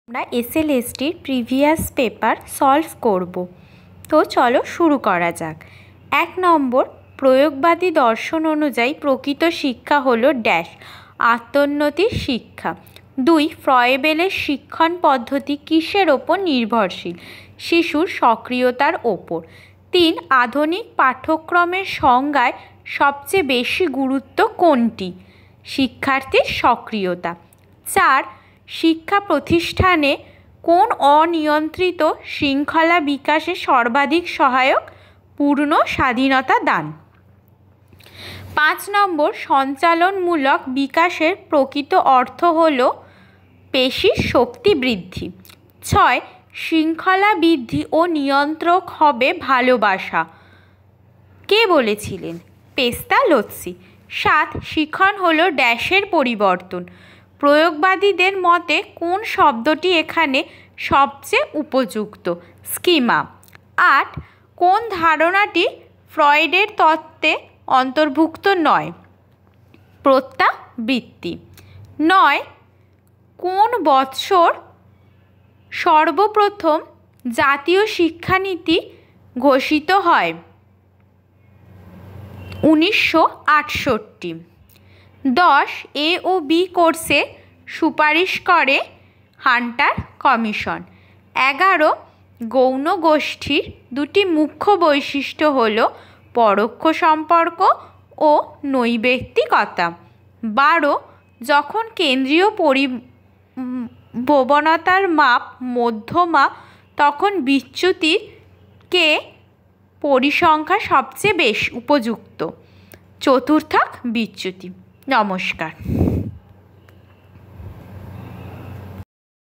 আমরা এসএলএসটির previous paper solve করব। তো চলো শুরু করা যাক। 1 নম্বর, প্রয়োগবাদী দর্শন অনুযায়ী প্রকৃত শিক্ষা হলো ড্যাশ আত্মোন্নতির শিক্ষা। 2, ফ্রয়েবেলের শিক্ষণ পদ্ধতি কিসের ওপর নির্ভরশীল? শিশুর সক্রিয়তার ওপর। 3, আধুনিক পাঠ্যক্রমের সংজ্ঞায় সবচেয়ে বেশি গুরুত্ব কোনটি? শিক্ষার্থীর সক্রিয়তা। 4, শিক্ষা প্রতিষ্ঠানে কোন অনিয়ন্ত্রিত শৃঙ্খলা বিকাশে সর্বাধিক সহায়ক? পূর্ণ স্বাধীনতা দান। 5 নম্বর, সঞ্চালনমূলক বিকাশের প্রকৃত অর্থ হল পেশির শক্তি বৃদ্ধি। 6, শৃঙ্খলা বৃদ্ধি ও নিয়ন্ত্রক হবে ভালোবাসা। কে বলেছিলেন? পেস্তালোৎসি। 7, শিখন হলো ড্যাশের পরিবর্তন। প্রয়োগবাদীদের মতে কোন শব্দটি এখানে সবচেয়ে উপযুক্ত? স্কিমা। 8, কোন ধারণাটি ফ্রয়েডের তত্ত্বে অন্তর্ভুক্ত নয়? প্রত্যাবৃত্তি। 9, কোন বৎসর সর্বপ্রথম জাতীয় শিক্ষানীতি ঘোষিত হয়? 1968। 10, এ ও বি কোর্সে সুপারিশ করে হান্টার কমিশন। 11, গৌণ গোষ্ঠীর দুটি মুখ্য বৈশিষ্ট্য হল পরোক্ষ সম্পর্ক ও নৈর্ব্যক্তিকতা। 12, যখন কেন্দ্রীয় প্রবণতার মাপ মধ্যমা তখন বিচ্যুতির কে পরিসংখ্যা সবচেয়ে বেশ উপযুক্ত? চতুর্থক বিচ্যুতি। নমস্কার।